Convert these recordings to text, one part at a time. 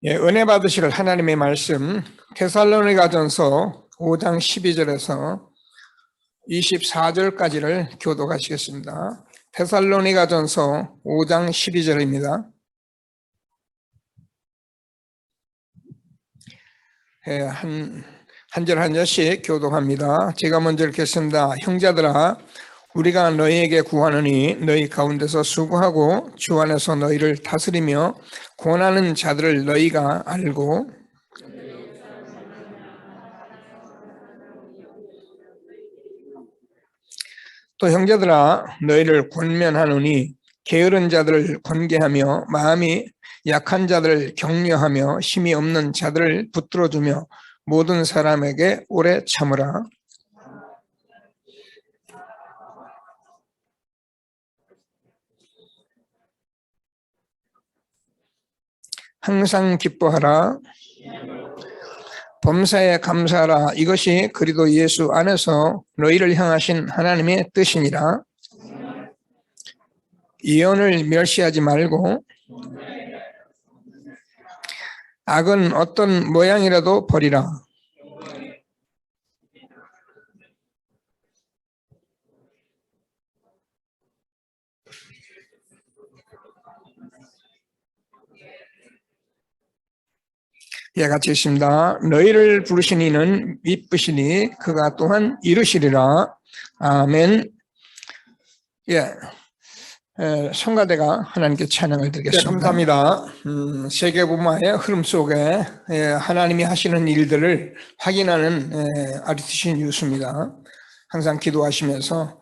예, 은혜 받으실 하나님의 말씀 데살로니가전서 5장 12절에서 24절까지를 교독하시겠습니다. 데살로니가전서 5장 12절입니다. 예, 한 절 한 절씩 교독합니다. 제가 먼저 읽겠습니다. 형제들아, 우리가 너희에게 구하노니 너희 가운데서 수고하고 주 안에서 너희를 다스리며 고난하는 자들을 너희가 알고 또 형제들아, 너희를 권면하노니 게으른 자들을 권계하며 마음이 약한 자들을 격려하며 힘이 없는 자들을 붙들어주며 모든 사람에게 오래 참으라. 항상 기뻐하라. 범사에 감사하라. 이것이 그리스도 예수 안에서 너희를 향하신 하나님의 뜻이니라. 이언을 멸시하지 말고 악은 어떤 모양이라도 버리라. 예, 같이 있습니다. 너희를 부르신 이는 미쁘시니 그가 또한 이루시리라. 아멘. 예, 성가대가 하나님께 찬양을 드리겠습니다. 감사합니다. 세계복음화의 흐름 속에 하나님이 하시는 일들을 확인하는 RTC 뉴스입니다. 항상 기도하시면서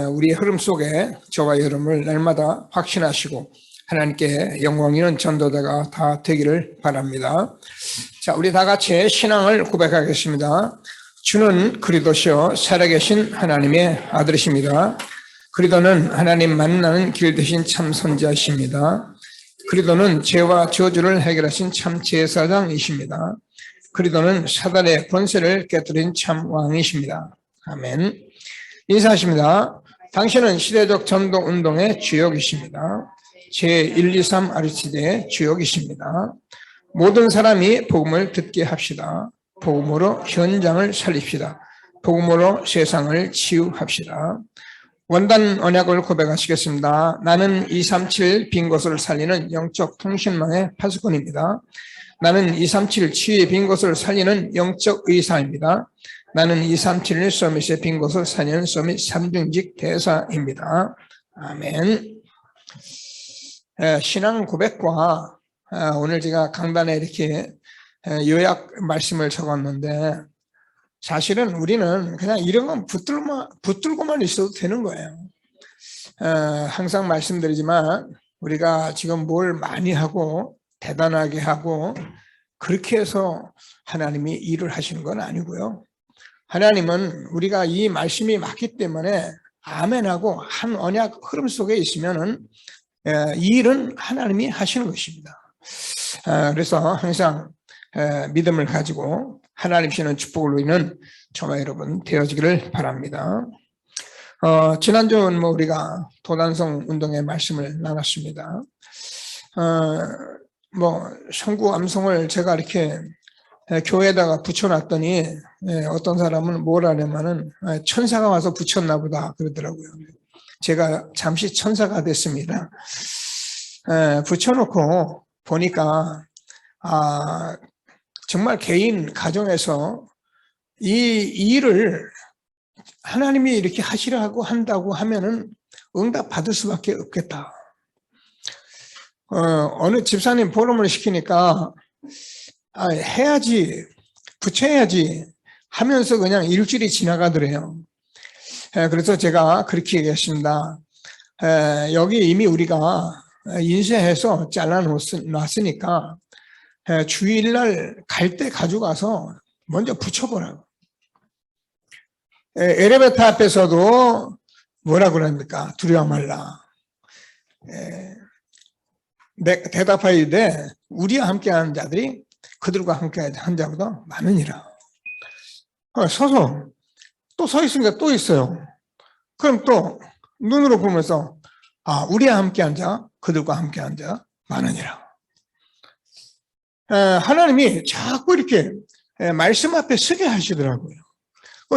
우리의 흐름 속에 저와 여러분을 날마다 확신하시고 하나님께 영광 있는 전도자가 다 되기를 바랍니다. 자, 우리 다 같이 신앙을 고백하겠습니다. 주는 그리스도시요 살아계신 하나님의 아들이십니다. 그리스도는 하나님 만나는 길 되신 참 선지자이십니다. 그리스도는 죄와 저주를 해결하신 참 제사장이십니다. 그리스도는 사단의 권세를 깨뜨린 참 왕이십니다. 아멘. 인사하십니다. 당신은 시대적 전도 운동의 주역이십니다. 제123 RCD의 주역이십니다. 모든 사람이 복음을 듣게 합시다. 복음으로 현장을 살립시다. 복음으로 세상을 치유합시다. 원단 언약을 고백하시겠습니다. 나는 237 빈 곳을 살리는 영적 통신망의 파수꾼입니다. 나는 237 치유의 빈 곳을 살리는 영적 의사입니다. 나는 237 서밋의 빈 곳을 살리는 서밋 3중직 대사입니다. 아멘. 신앙 고백과 오늘 제가 강단에 이렇게 요약 말씀을 적었는데 사실은 우리는 그냥 이런 건 붙들고만 있어도 되는 거예요. 항상 말씀드리지만 우리가 지금 뭘 많이 하고 대단하게 하고 그렇게 해서 하나님이 일을 하시는 건 아니고요. 하나님은 우리가 이 말씀이 맞기 때문에 아멘하고 한 언약 흐름 속에 있으면은 이 일은 하나님이 하시는 것입니다. 그래서 항상 믿음을 가지고 하나님 주시는 축복을 누리는 저와 여러분 되어지기를 바랍니다. 지난주는 우리가 도단성 운동의 말씀을 나눴습니다. 성구 암송을 제가 이렇게 교회에다가 붙여놨더니 어떤 사람은 뭘 하냐면은 천사가 와서 붙였나 보다 그러더라고요. 제가 잠시 천사가 됐습니다. 붙여놓고 보니까 정말 개인 가정에서 이 일을 하나님이 이렇게 하시라고 한다고 하면은 응답 받을 수밖에 없겠다. 어느 집사님 포럼을 시키니까 해야지, 붙여야지 하면서 그냥 일주일이 지나가더래요. 그래서 제가 그렇게 얘기했습니다. 여기 이미 우리가 인쇄해서 잘라놨으니까 주일날 갈 때 가져가서 먼저 붙여보라고. 엘리베이터 앞에서도 뭐라 그럽니까? 두려워 말라. 대답하여 돼. 우리와 함께하는 자들이 그들과 함께한 자보다 많으니라. 서서 또 서 있으니까 또 있어요. 그럼 또 눈으로 보면서 우리와 함께한 자, 그들과 함께한 자 많으니라. 하나님이 자꾸 이렇게 말씀 앞에 서게 하시더라고요.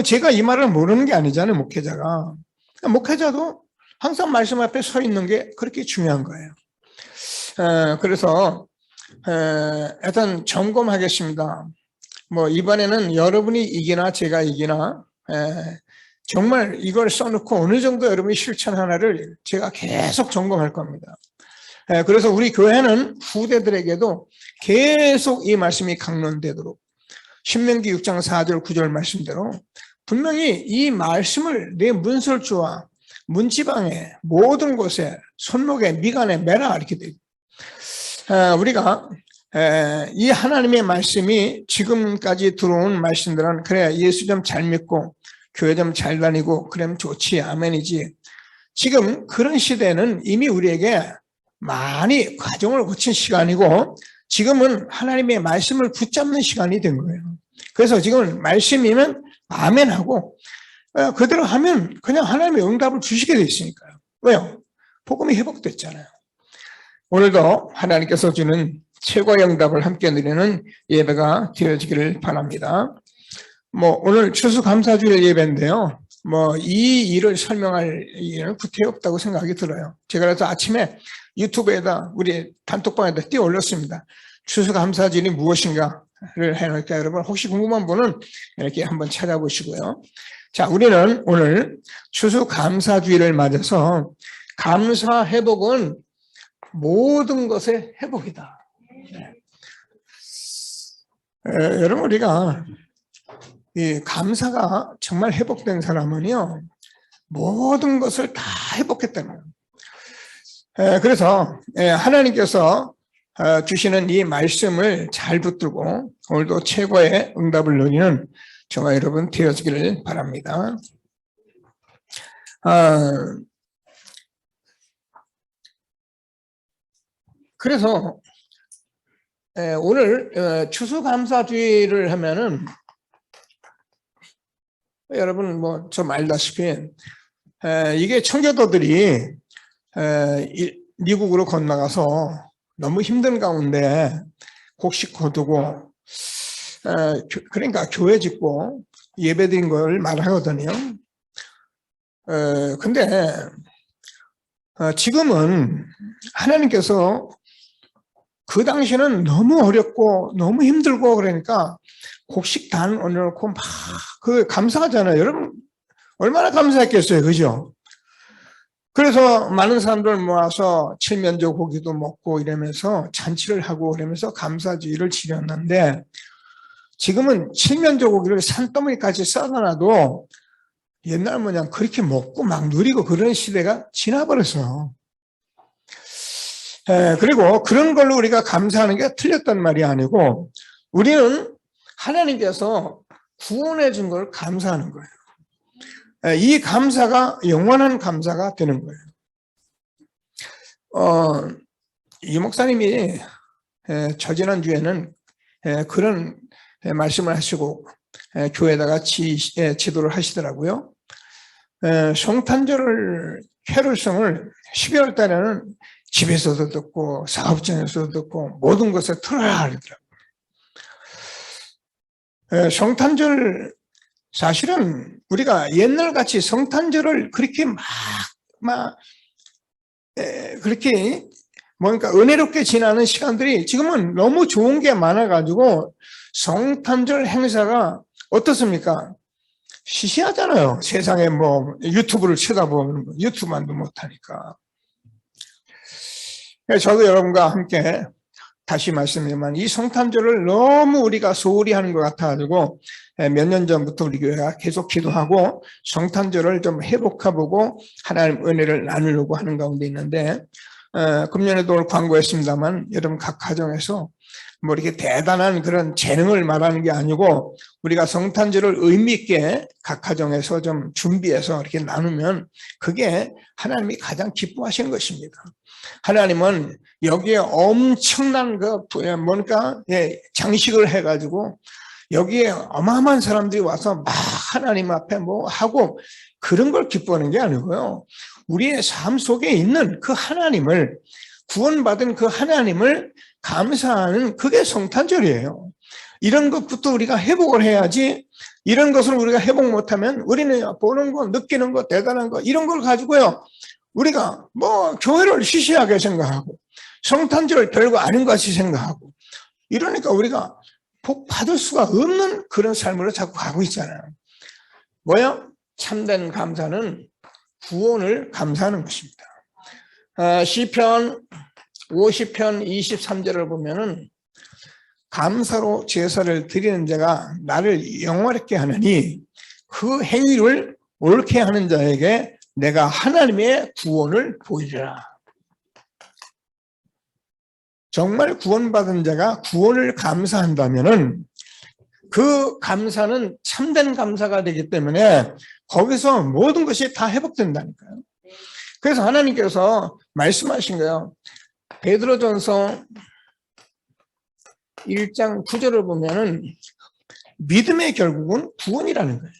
제가 이 말을 모르는 게 아니잖아요, 목회자가. 목회자도 항상 말씀 앞에 서 있는 게 그렇게 중요한 거예요. 그래서 일단 점검하겠습니다. 이번에는 여러분이 이기나 제가 이기나 정말 이걸 써놓고 어느 정도 여러분이 실천하나를 제가 계속 점검할 겁니다. 그래서 우리 교회는 후대들에게도 계속 이 말씀이 강론되도록 신명기 6장 4절 9절 말씀대로 분명히 이 말씀을 내 문설주와 문지방에 모든 곳에 손목에 미간에 매라 이렇게 돼요. 우리가 이 하나님의 말씀이 지금까지 들어온 말씀들은 그래 예수 좀 잘 믿고 교회 좀 잘 다니고 그러면 좋지 아멘이지. 지금 그런 시대는 이미 우리에게 많이 과정을 거친 시간이고 지금은 하나님의 말씀을 붙잡는 시간이 된 거예요. 그래서 지금 말씀이면 아멘하고 그대로 하면 그냥 하나님의 응답을 주시게 돼 있으니까요. 왜요? 복음이 회복됐잖아요. 오늘도 하나님께서 주는 최고의 응답을 함께 누리는 예배가 되어지기를 바랍니다. 오늘 추수감사주일 예배인데요. 이 일을 설명할 일은 구태여 없다고 생각이 들어요. 제가 그래서 아침에 유튜브에다 우리 단톡방에다 띄워 올렸습니다. 추수감사주일이 무엇인가를 해놓을까 여러분 혹시 궁금한 분은 이렇게 한번 찾아보시고요. 자, 우리는 오늘 추수감사주일을 맞아서 감사 회복은 모든 것의 회복이다. 여러분 우리가 이 감사가 정말 회복된 사람은요 모든 것을 다 회복했다는 거예요. 그래서 하나님께서 주시는 이 말씀을 잘 붙들고 오늘도 최고의 응답을 누리는 저와 여러분 되어지기를 바랍니다. 그래서 오늘 추수감사주의를 하면은 여러분 좀 알다시피 이게 청교도들이 미국으로 건너가서 너무 힘든 가운데 곡식 거두고 그러니까 교회 짓고 예배드린 걸 말하거든요. 근데 지금은 하나님께서 그 당시는 너무 어렵고 너무 힘들고 그러니까 곡식 단 올려놓고 막 그 감사하잖아요. 여러분 얼마나 감사했겠어요, 그죠? 그래서 많은 사람들 모아서 칠면조 고기도 먹고 이러면서 잔치를 하고 그러면서 감사주의를 지녔는데 지금은 칠면조 고기를 산더미까지 싸다놔도 옛날 모양 그렇게 먹고 막 누리고 그런 시대가 지나버렸어요. 그리고 그런 걸로 우리가 감사하는 게 틀렸단 말이 아니고 우리는 하나님께서 구원해 준 걸 감사하는 거예요. 이 감사가 영원한 감사가 되는 거예요. 이 목사님이 저지난주에는 그런 말씀을 하시고 교회에다가 지도를 하시더라고요. 성탄절 캐롤성을 12월 달에는 집에서도 듣고 사업장에서도 듣고 모든 것을 틀어라 그러더라고요. 성탄절 사실은 우리가 옛날같이 성탄절을 그렇게 그렇게 뭔가 은혜롭게 지나는 시간들이 지금은 너무 좋은 게 많아가지고 성탄절 행사가 어떻습니까? 시시하잖아요. 세상에 유튜브를 쳐다보면 유튜브만도 못하니까. 저도 여러분과 함께 다시 말씀드리면 이 성탄절을 너무 우리가 소홀히 하는 것 같아가지고 몇 년 전부터 우리 교회가 계속 기도하고 성탄절을 좀 회복해보고 하나님 은혜를 나누려고 하는 가운데 있는데 금년에도 오늘 광고했습니다만 여러분 각 가정에서 이렇게 대단한 그런 재능을 말하는 게 아니고 우리가 성탄절을 의미 있게 각 가정에서 좀 준비해서 이렇게 나누면 그게 하나님이 가장 기뻐하시는 것입니다. 하나님은 여기에 엄청난 장식을 해가지고 여기에 어마어마한 사람들이 와서 막 하나님 앞에 하고 그런 걸 기뻐하는 게 아니고요. 우리의 삶 속에 있는 그 하나님을 구원받은 그 하나님을 감사하는 그게 성탄절이에요. 이런 것부터 우리가 회복을 해야지 이런 것을 우리가 회복 못하면 우리는 보는 거, 느끼는 거, 대단한 거 이런 걸 가지고요. 우리가 뭐 교회를 시시하게 생각하고 성탄절을 별거 아닌 것 같이 생각하고 이러니까 우리가 복 받을 수가 없는 그런 삶으로 자꾸 가고 있잖아요. 뭐야? 참된 감사는 구원을 감사하는 것입니다. 시편 50편 23절을 보면은 감사로 제사를 드리는 자가 나를 영화롭게 하느니 그 행위를 옳게 하는 자에게 내가 하나님의 구원을 보이리라. 정말 구원받은 자가 구원을 감사한다면은 그 감사는 참된 감사가 되기 때문에 거기서 모든 것이 다 회복된다니까요. 그래서 하나님께서 말씀하신 거예요. 베드로전서 1장 9절을 보면은 믿음의 결국은 구원이라는 거예요.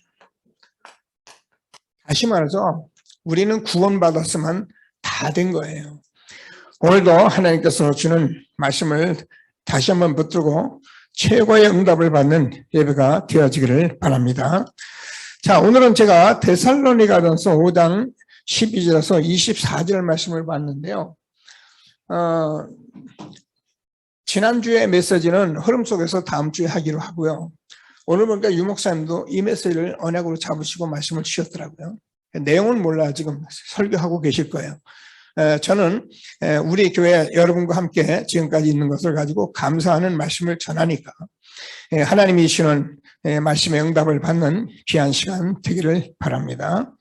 다시 말해서 우리는 구원받았으면 다 된 거예요. 오늘도 하나님께서 주는 말씀을 다시 한번 붙들고 최고의 응답을 받는 예배가 되어지기를 바랍니다. 자, 오늘은 제가 데살로니가전서 5장 12절에서 24절 말씀을 봤는데요. 지난주에 메시지는 흐름 속에서 다음 주에 하기로 하고요. 오늘 보니까 유 목사님도 이 메시지를 언약으로 잡으시고 말씀을 주셨더라고요. 내용은 몰라 지금 설교하고 계실 거예요. 저는 우리 교회 여러분과 함께 지금까지 있는 것을 가지고 감사하는 말씀을 전하니까 하나님이 주시는 말씀의 응답을 받는 귀한 시간 되기를 바랍니다.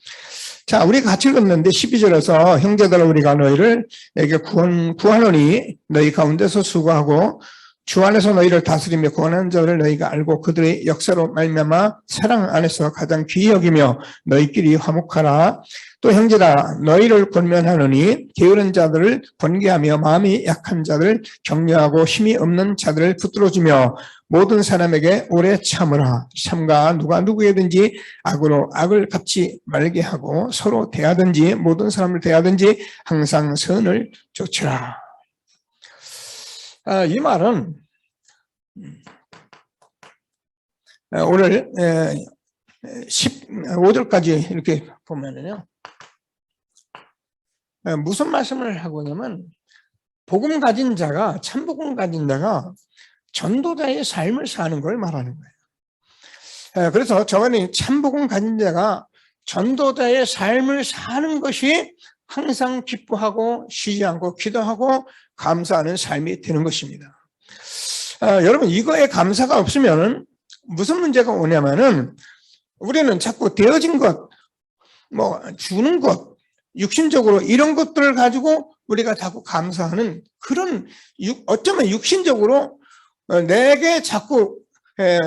자, 우리 같이 읽었는데 12절에서 형제들아 우리가 너희를 내게 구하노니 너희 가운데서 수고하고 주 안에서 너희를 다스리며 구원하는 자를 너희가 알고 그들의 역사로 말미암아 사랑 안에서 가장 귀히 여기며 너희끼리 화목하라. 또 형제라 너희를 권면하노니 게으른 자들을 권계하며 마음이 약한 자들을 격려하고 힘이 없는 자들을 붙들어주며 모든 사람에게 오래 참으라. 참가 누가 누구에든지 악으로 악을 갚지 말게 하고 서로 대하든지 모든 사람을 대하든지 항상 선을 좇으라. 이 말은 오늘 15절까지 이렇게 보면은요. 무슨 말씀을 하고 있냐면 복음 가진 자가 참복음 가진 자가 전도자의 삶을 사는 걸 말하는 거예요. 그래서 저번에 참복음 가진 자가 전도자의 삶을 사는 것이 항상 기뻐하고 쉬지 않고 기도하고 감사하는 삶이 되는 것입니다. 여러분 이거에 감사가 없으면 무슨 문제가 오냐면은 우리는 자꾸 되어진 것, 뭐 주는 것, 육신적으로 이런 것들을 가지고 우리가 자꾸 감사하는 그런 어쩌면 육신적으로 내게 자꾸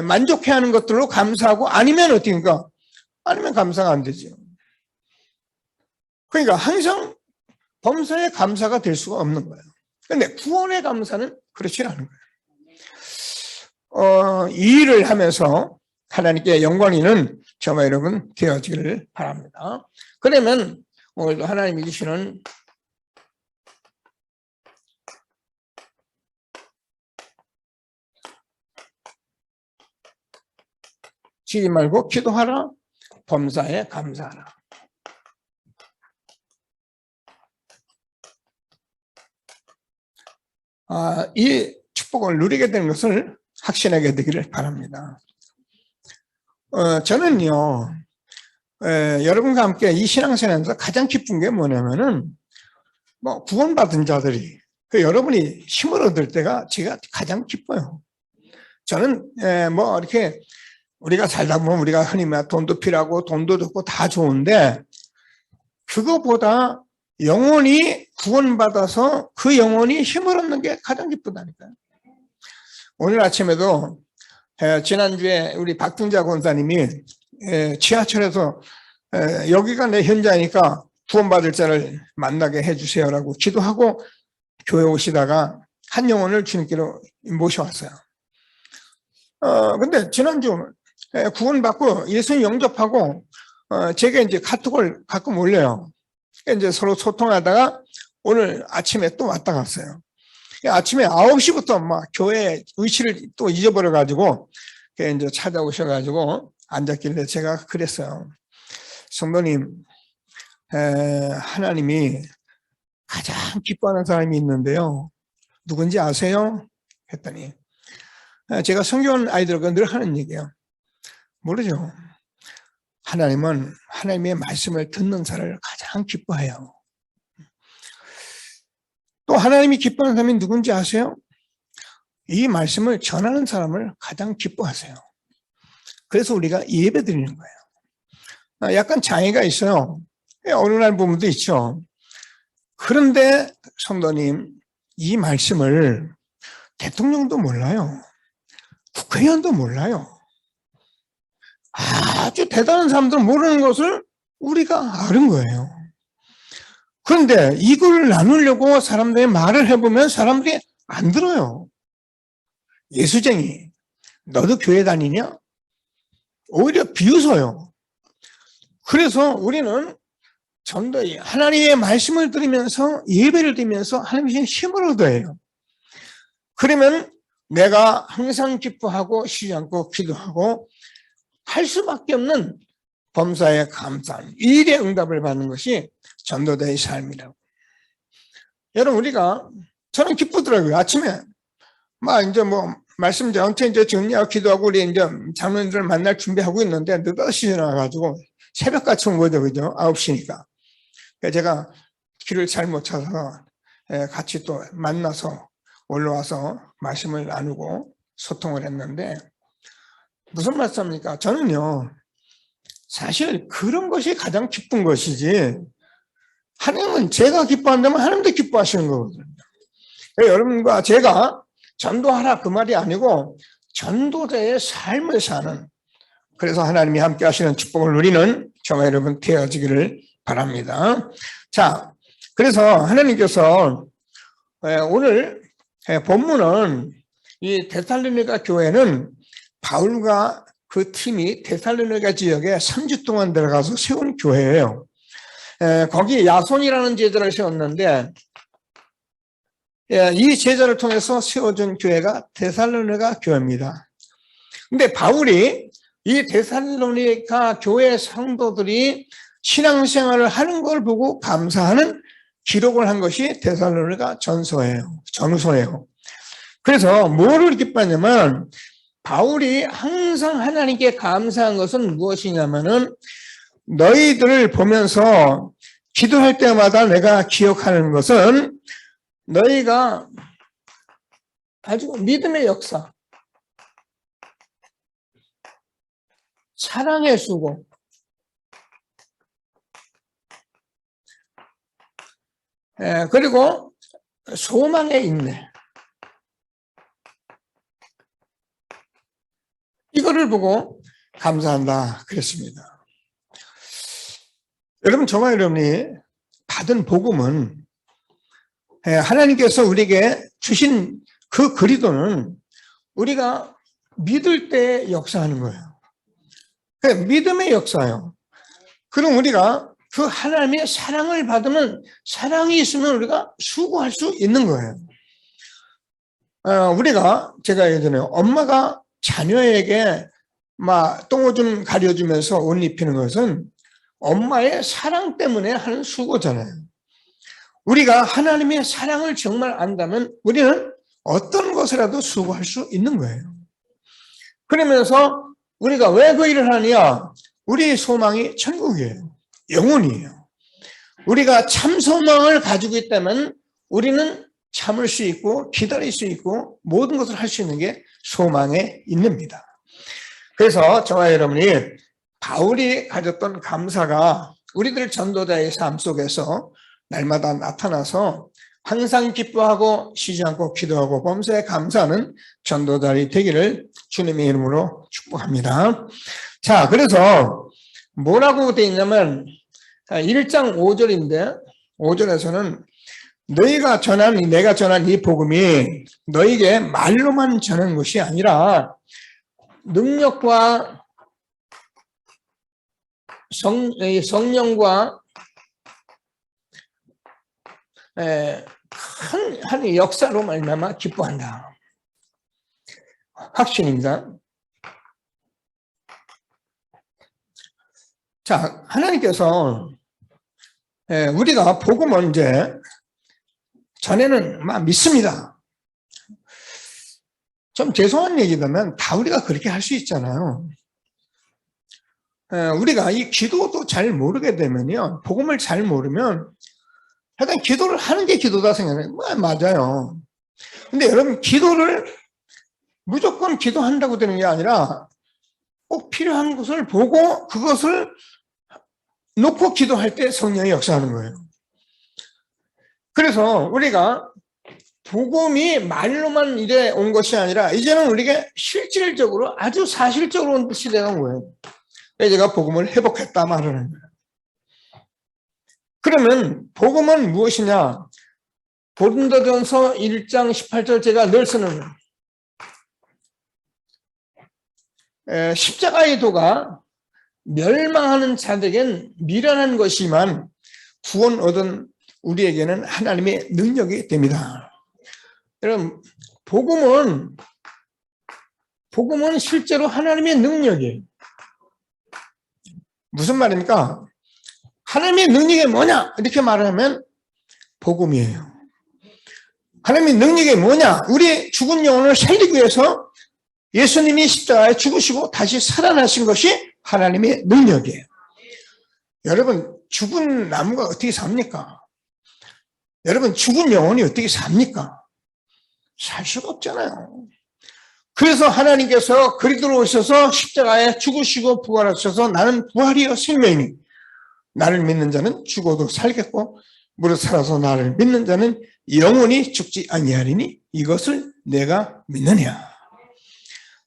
만족해하는 것들로 감사하고 아니면 어떻게인가? 아니면 감사가 안 되죠. 그러니까 항상 범사에 감사가 될 수가 없는 거예요. 그런데 구원의 감사는 그렇지 않은 거예요. 이 일을 하면서 하나님께 영광이 있는 저와 여러분 되어지기를 바랍니다. 그러면 오늘도 하나님이 주시는 쉬지 말고 기도하라, 범사에 감사하라. 이 축복을 누리게 되는 것을 확신하게 되기를 바랍니다. 저는요, 여러분과 함께 이 신앙생활에서 가장 기쁜 게 뭐냐면은, 뭐, 구원받은 자들이, 여러분이 힘을 얻을 때가 제가 가장 기뻐요. 저는, 뭐, 이렇게, 우리가 살다 보면 우리가 흔히 말 돈도 필요하고 돈도 좋고 다 좋은데, 그거보다 영혼이 구원받아서 그 영혼이 힘을 얻는 게 가장 기쁘다니까요. 오늘 아침에도 지난주에 우리 박준자 권사님이 지하철에서 여기가 내 현장이니까 구원받을 자를 만나게 해주세요라고 기도하고 교회 오시다가 한 영혼을 주님께로 모셔왔어요. 근데 지난주 구원받고 예수님 영접하고 제게 이제 카톡을 가끔 올려요. 이제 서로 소통하다가 오늘 아침에 또 왔다 갔어요. 아침에 9시부터 막 교회 위치를 또 잊어버려가지고 이제 찾아오셔가지고 앉았길래 제가 그랬어요. 성도님, 하나님이 가장 기뻐하는 사람이 있는데요. 누군지 아세요? 했더니 제가 성경 아이들과 늘 하는 얘기예요. 모르죠. 하나님은 하나님의 말씀을 듣는 사람을 가장 기뻐해요. 또 하나님이 기뻐하는 사람이 누군지 아세요? 이 말씀을 전하는 사람을 가장 기뻐하세요. 그래서 우리가 예배 드리는 거예요. 약간 장애가 있어요. 어느 날 부분도 있죠. 그런데 성도님, 이 말씀을 대통령도 몰라요. 국회의원도 몰라요. 아주 대단한 사람들은 모르는 것을 우리가 아는 거예요. 그런데 이걸 나누려고 사람들이 말을 해보면 사람들이 안 들어요. 예수쟁이, 너도 교회 다니냐? 오히려 비웃어요. 그래서 우리는 전도에 하나님의 말씀을 들으면서 예배를 드리면서 하나님의 힘을 얻어요. 그러면 내가 항상 기뻐하고 쉬지 않고 기도하고 할 수밖에 없는 범사에 감사한 일의 응답을 받는 것이 전도자의 삶이라고. 여러분, 저는 기쁘더라고요. 아침에 막 이제 말씀 전체 이제 정리하고 기도하고 우리 이제 장로님들 만날 준비하고 있는데 늦어시 지나가지고 새벽같이 온 거죠, 그죠? 9시니까. 제가 길을 잘못 찾아서 같이 또 만나서 올라와서 말씀을 나누고 소통을 했는데 무슨 말씀입니까? 저는요, 사실 그런 것이 가장 기쁜 것이지 하나님은 제가 기뻐한다면 하나님도 기뻐하시는 거거든요. 여러분과 제가 전도하라 그 말이 아니고 전도자의 삶을 사는, 그래서 하나님이 함께 하시는 축복을 누리는 저와 여러분 되어지기를 바랍니다. 자, 그래서 하나님께서 오늘 본문은 이 데살로니가 교회는 바울과 그 팀이 데살로니가 지역에 3주 동안 들어가서 세운 교회예요. 거기 야손이라는 제자를 세웠는데 이 제자를 통해서 세워준 교회가 데살로니가 교회입니다. 근데 바울이 이 데살로니가 교회 성도들이 신앙생활을 하는 걸 보고 감사하는 기록을 한 것이 데살로니가 전후서예요. 그래서 뭐를 기뻐하냐면 바울이 항상 하나님께 감사한 것은 무엇이냐면은 너희들을 보면서 기도할 때마다 내가 기억하는 것은 너희가 아주 믿음의 역사, 사랑의 수고, 그리고 소망의 인내, 이거를 보고 감사한다 그랬습니다. 여러분, 저와 여러분이 받은 복음은 하나님께서 우리에게 주신 그 그리도는 우리가 믿을 때 역사하는 거예요. 믿음의 역사예요. 그럼 우리가 그 하나님의 사랑을 받으면, 사랑이 있으면 우리가 수고할 수 있는 거예요. 제가 예전에 엄마가 자녀에게 막 똥오줌 가려주면서 옷 입히는 것은 엄마의 사랑 때문에 하는 수고잖아요. 우리가 하나님의 사랑을 정말 안다면 우리는 어떤 것이라도 수고할 수 있는 거예요. 그러면서 우리가 왜 그 일을 하느냐? 우리의 소망이 천국이에요. 영혼이에요. 우리가 참 소망을 가지고 있다면 우리는 참을 수 있고 기다릴 수 있고 모든 것을 할 수 있는 게 소망의 인내입니다. 그래서 저와 여러분이 바울이 가졌던 감사가 우리들 전도자의 삶 속에서 날마다 나타나서 항상 기뻐하고 쉬지 않고 기도하고 범사에 감사하는 전도자들이 되기를 주님의 이름으로 축복합니다. 자, 그래서 뭐라고 되어 있냐면 1장 5절인데 5절에서는 내가 전한 이 복음이 너에게 말로만 전한 것이 아니라 능력과 성령과 한 역사로 말미암아 기뻐한다. 확신입니다. 자, 하나님께서 우리가 복음을 이제 전에는 막 믿습니다. 좀 죄송한 얘기라면 다 우리가 그렇게 할 수 있잖아요. 우리가 이 기도도 잘 모르게 되면요, 복음을 잘 모르면 하여튼 기도를 하는 게 기도다 생각해요. 맞아요. 근데 여러분, 기도를 무조건 기도한다고 되는 게 아니라 꼭 필요한 것을 보고 그것을 놓고 기도할 때 성령이 역사하는 거예요. 그래서 우리가 복음이 말로만 이래 온 것이 아니라 이제는 우리가 실질적으로 아주 사실적으로 온 시대가 거예요. 제가 복음을 회복했다 말하는 거예요. 그러면 복음은 무엇이냐? 고린도전서 1장 18절 제가 늘 쓰는 십자가의 도가 멸망하는 자들에겐 미련한 것이지만 구원 얻은 우리에게는 하나님의 능력이 됩니다. 여러분, 복음은 실제로 하나님의 능력이에요. 무슨 말입니까? 하나님의 능력이 뭐냐? 이렇게 말하면 복음이에요. 하나님의 능력이 뭐냐? 우리 죽은 영혼을 살리기 위해서 예수님이 십자가에 죽으시고 다시 살아나신 것이 하나님의 능력이에요. 여러분, 죽은 나무가 어떻게 삽니까? 여러분, 죽은 영혼이 어떻게 삽니까? 살 수가 없잖아요. 그래서 하나님께서 그리스도로 오셔서 십자가에 죽으시고 부활하셔서 나는 부활이요 생명이니 나를 믿는 자는 죽어도 살겠고 무릇 살아서 나를 믿는 자는 영원히 죽지 아니하리니 이것을 내가 믿느냐.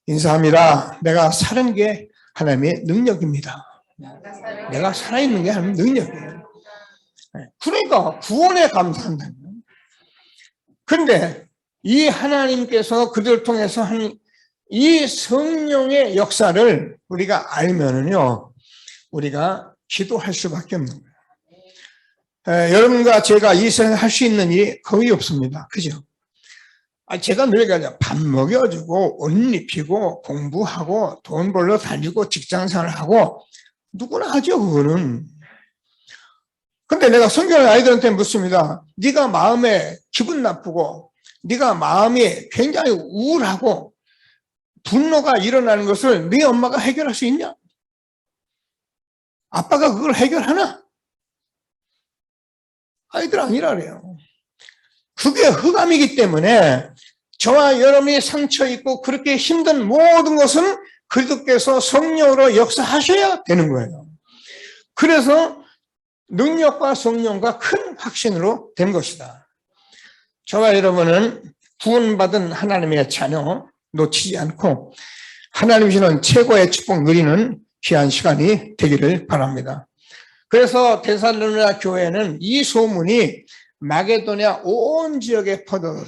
인사합니다. 내가 사는 게 하나님의 능력입니다. 내가 살아있는 게 하나님의 능력이에요. 그러니까 구원에 감사한다는 거예요. 그런데 이 하나님께서 그들을 통해서 한 이 성령의 역사를 우리가 알면은요, 우리가 기도할 수밖에 없는 거예요. 여러분과 제가 이 세상에 할 수 있는 일이 거의 없습니다. 그죠? 제가 늘 얘기하죠. 밥 먹여주고, 옷 입히고, 공부하고, 돈 벌러 다니고, 직장생활 하고, 누구나 하죠, 그거는. 근데 내가 성경의 아이들한테 묻습니다. 네가 마음에 기분 나쁘고, 네가 마음이 굉장히 우울하고, 분노가 일어나는 것을 네 엄마가 해결할 수 있냐? 아빠가 그걸 해결하나? 아이들 아니라 그래요. 그게 흑암이기 때문에 저와 여러분이 상처 있고 그렇게 힘든 모든 것은 그리스도께서 성령으로 역사하셔야 되는 거예요. 그래서 능력과 성령과 큰 확신으로 된 것이다. 저와 여러분은 구원받은 하나님의 자녀 놓치지 않고 하나님 주시는 최고의 축복 누리는 귀한 시간이 되기를 바랍니다. 그래서 데살로니가 교회는 이 소문이 마게도냐 온 지역에 퍼져서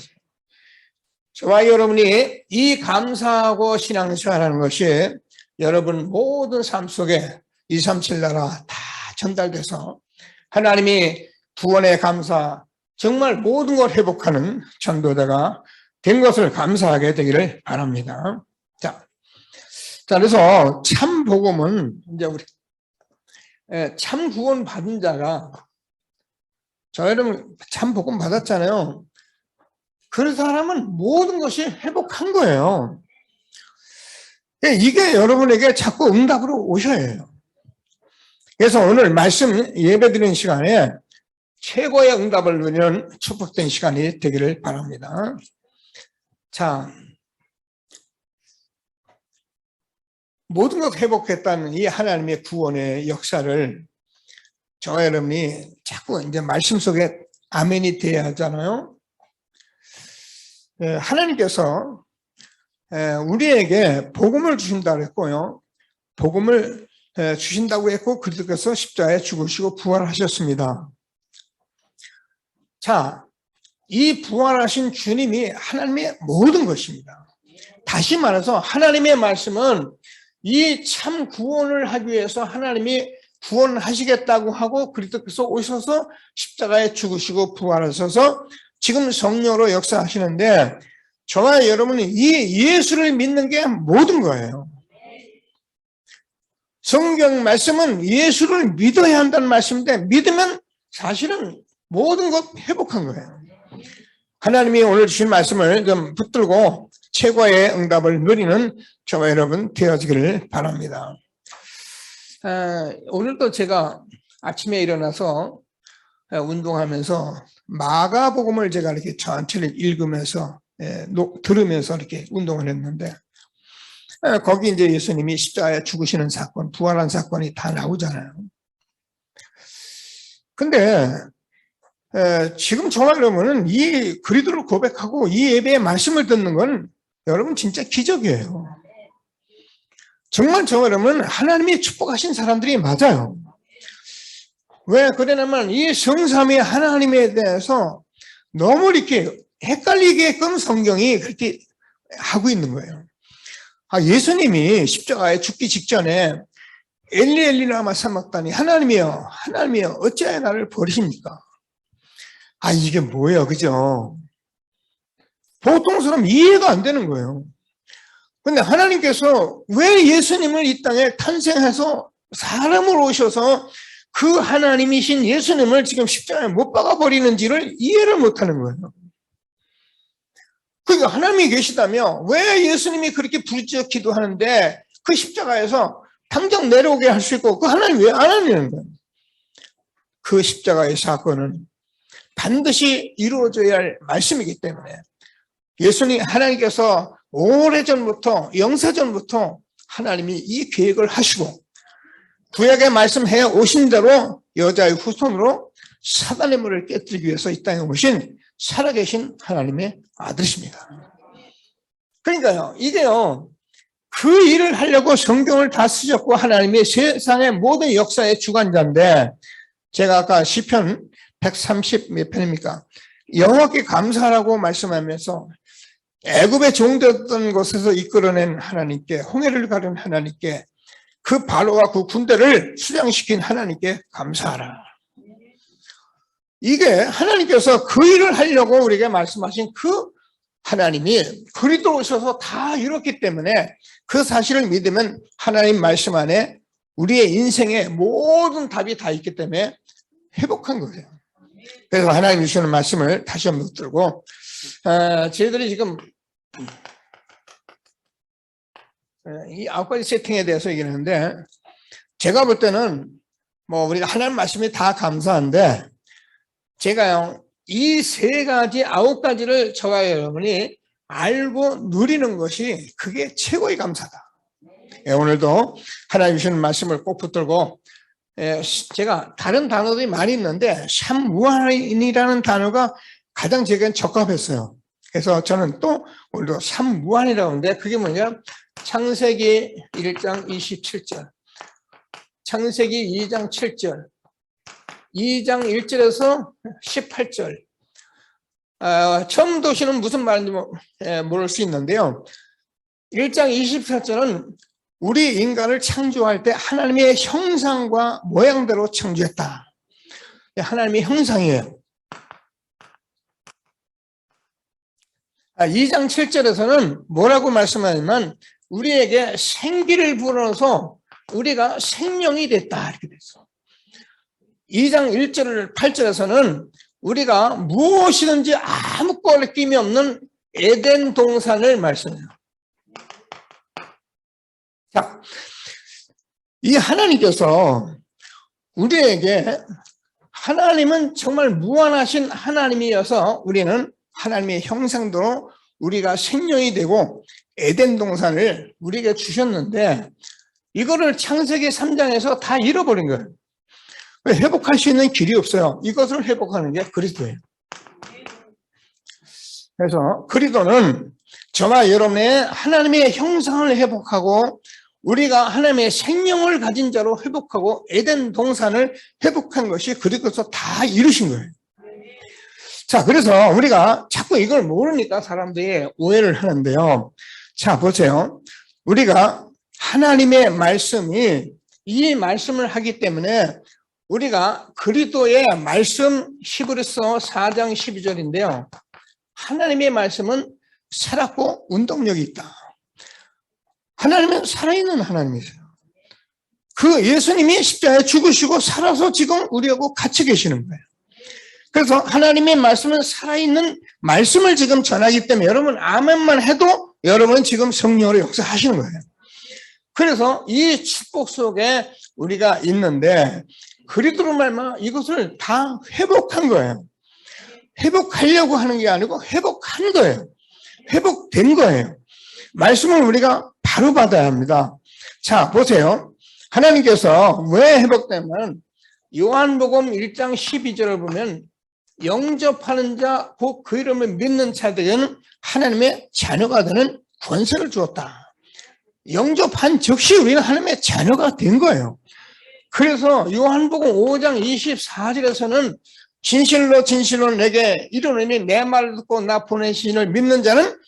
저와 여러분이 이 감사하고 신앙생활하는 것이 여러분 모든 삶 속에 237 나라 다 전달돼서 하나님이 구원의 감사 정말 모든 걸 회복하는 전도자가 된 것을 감사하게 되기를 바랍니다. 자, 그래서 참 복음은 이제 우리 참 구원 받은 자가 저희는 참 복음 받았잖아요. 그 사람은 모든 것이 회복한 거예요. 이게 여러분에게 자꾸 응답으로 오셔야 해요. 그래서 오늘 말씀 예배드리는 시간에 최고의 응답을 누리는 축복된 시간이 되기를 바랍니다. 자, 모든 것 회복했다는 이 하나님의 구원의 역사를 저와 여러분이 자꾸 이제 말씀 속에 아멘이 돼야 하잖아요. 하나님께서 우리에게 복음을 주신다고 했고요. 복음을 주신다고 했고 그리스도께서 십자가에 죽으시고 부활하셨습니다. 자, 이 부활하신 주님이 하나님의 모든 것입니다. 다시 말해서 하나님의 말씀은 이 참 구원을 하기 위해서 하나님이 구원하시겠다고 하고 그리스도께서 오셔서 십자가에 죽으시고 부활하셔서 지금 성령으로 역사하시는데 저와 여러분이 이 예수를 믿는 게 모든 거예요. 성경 말씀은 예수를 믿어야 한다는 말씀인데 믿으면 사실은 모든 것 회복한 거예요. 하나님이 오늘 주신 말씀을 좀 붙들고 최고의 응답을 누리는 저와 여러분 되어지기를 바랍니다. 오늘도 제가 아침에 일어나서 운동하면서 마가복음을 제가 이렇게 천천히 읽으면서 들으면서 이렇게 운동을 했는데 거기 이제 예수님이 십자가에 죽으시는 사건, 부활한 사건이 다 나오잖아요. 근데 지금 저와 여러분은 이 그리스도를 고백하고 이 예배의 말씀을 듣는 건 여러분 진짜 기적이에요. 정말 저와 여러분은 하나님이 축복하신 사람들이 맞아요. 왜 그러냐면 이 성삼위 하나님에 대해서 너무 이렇게 헷갈리게끔 성경이 그렇게 하고 있는 거예요. 예수님이 십자가에 죽기 직전에 엘리 엘리 라마 사박다니 하나님이여 하나님이여 어찌하여 나를 버리십니까? 이게 뭐예요, 그죠? 보통 사람 이해가 안 되는 거예요. 근데 하나님께서 왜 예수님을 이 땅에 탄생해서 사람으로 오셔서 그 하나님이신 예수님을 지금 십자가에 못 박아 버리는지를 이해를 못 하는 거예요. 그러니까 하나님이 계시다면 왜 예수님이 그렇게 부르짖어 기도하는데 그 십자가에서 당장 내려오게 할 수 있고 그 하나님 왜 안 하냐는 거예요. 그 십자가의 사건은 반드시 이루어져야 할 말씀이기 때문에 예수님 하나님께서 오래전부터 영세전부터 하나님이 이 계획을 하시고 구약에 말씀해 오신 대로 여자의 후손으로 사단의 물을 깨뜨리기 위해서 이 땅에 오신 살아계신 하나님의 아들이십니다. 그러니까요, 이게요, 그 일을 하려고 성경을 다 쓰셨고 하나님이 세상의 모든 역사의 주관자인데 제가 아까 시편 130 몇 편입니까? 여호와께 감사하라고 말씀하면서 애굽의 종되었던 곳에서 이끌어낸 하나님께 홍해를 가른 하나님께 그 바로와 그 군대를 수장시킨 하나님께 감사하라. 이게 하나님께서 그 일을 하려고 우리에게 말씀하신 그 하나님이 그리스도로 오셔서 다 이뤘기 때문에 그 사실을 믿으면 하나님 말씀 안에 우리의 인생의 모든 답이 다 있기 때문에 회복한 거예요. 그래서 하나님 주시는 말씀을 다시 한번 붙들고 저희들이 지금 이 9가지 세팅에 대해서 얘기하는데 제가 볼 때는 뭐 우리가 하나님 말씀이 다 감사한데 제가요 이 3가지 9가지를 저와 여러분이 알고 누리는 것이 그게 최고의 감사다. 오늘도 하나님 주시는 말씀을 꼭 붙들고 제가 다른 단어들이 많이 있는데 참 무한이라는 단어가 가장 제겐 적합했어요. 그래서 저는 또 오늘도 참 무한이라고 하는데 그게 뭐냐, 창세기 1장 27절, 창세기 2장 7절, 2장 1절에서 18절. 처음 도시는 무슨 말인지 모를 수 있는데요. 1장 24절은 우리 인간을 창조할 때 하나님의 형상과 모양대로 창조했다. 하나님의 형상이에요. 2장 7절에서는 뭐라고 말씀하냐면 우리에게 생기를 불어넣어서 우리가 생명이 됐다 이렇게 됐어. 2장 1절 8절에서는 우리가 무엇이든지 아무 거리낌이 없는 에덴 동산을 말씀해요. 자, 이 하나님께서 우리에게 하나님은 정말 무한하신 하나님이어서 우리는 하나님의 형상대로 우리가 생명이 되고 에덴 동산을 우리에게 주셨는데 이거를 창세기 3장에서 다 잃어버린 거예요. 회복할 수 있는 길이 없어요. 이것을 회복하는 게 그리스도예요. 그래서 그리스도는 저와 여러분의 하나님의 형상을 회복하고 우리가 하나님의 생명을 가진 자로 회복하고 에덴 동산을 회복한 것이 그리스도에서 다 이루신 거예요. 자, 그래서 우리가 자꾸 이걸 모르니까 사람들이 오해를 하는데요. 자, 보세요. 우리가 하나님의 말씀이 이 말씀을 하기 때문에 우리가 그리스도의 말씀 히브리서 4장 12절인데요. 하나님의 말씀은 살았고 운동력이 있다. 하나님은 살아있는 하나님이세요. 그 예수님이 십자가에 죽으시고 살아서 지금 우리하고 같이 계시는 거예요. 그래서 하나님의 말씀은 살아있는 말씀을 지금 전하기 때문에 여러분 아멘만 해도 여러분은 지금 성령으로 역사하시는 거예요. 그래서 이 축복 속에 우리가 있는데 그리스도로 말미암아 이것을 다 회복한 거예요. 회복하려고 하는 게 아니고 회복한 거예요. 회복된 거예요. 말씀을 우리가 바로 받아야 합니다. 자, 보세요. 하나님께서 왜 회복되면 요한복음 1장 12절을 보면 영접하는 자, 곧 그 이름을 믿는 자들에게는 하나님의 자녀가 되는 권세를 주었다. 영접한 즉시 우리는 하나님의 자녀가 된 거예요. 그래서 요한복음 5장 24절에서는 진실로 진실로 내게 이르노니 내 말을 듣고 나 보내신 이를 믿는 자는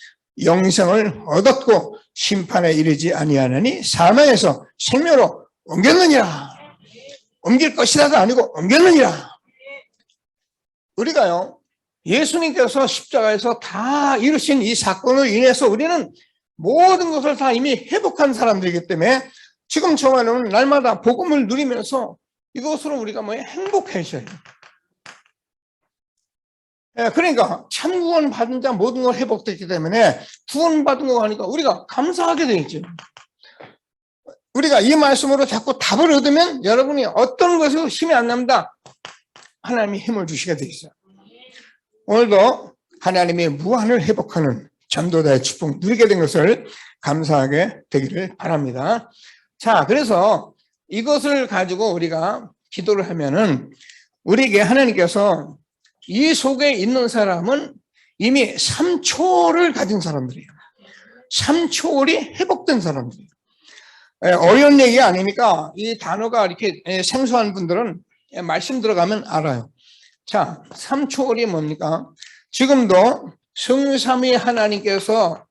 영생을 얻었고 심판에 이르지 아니하느니 사망에서 생명으로 옮겼느니라. 옮길 것이라가 아니고 옮겼느니라. 우리가요, 예수님께서 십자가에서 다 이루신 이 사건으로 인해서 우리는 모든 것을 다 이미 회복한 사람들이기 때문에 지금 저와는 날마다 복음을 누리면서 이것으로 우리가 행복해져요. 그러니까 참 구원 받은 자 모든 걸 회복됐기 때문에 구원 받은 거 하니까 우리가 감사하게 되죠. 우리가 이 말씀으로 자꾸 답을 얻으면 여러분이 어떤 것에도 힘이 안 납니다. 하나님이 힘을 주시게 돼 있어요. 오늘도 하나님의 무한을 회복하는 전도자의 축복 누리게 된 것을 감사하게 되기를 바랍니다. 자, 그래서 이것을 가지고 우리가 기도를 하면은 우리에게 하나님께서 이 속에 있는 사람은 이미 삼초를 가진 사람들이에요. 삼초월이 회복된 사람들이에요. 어려운 얘기가 아니니까 이 단어가 이렇게 생소한 분들은 말씀 들어가면 알아요. 자, 삼초월이 뭡니까? 지금도 성삼위 하나님께서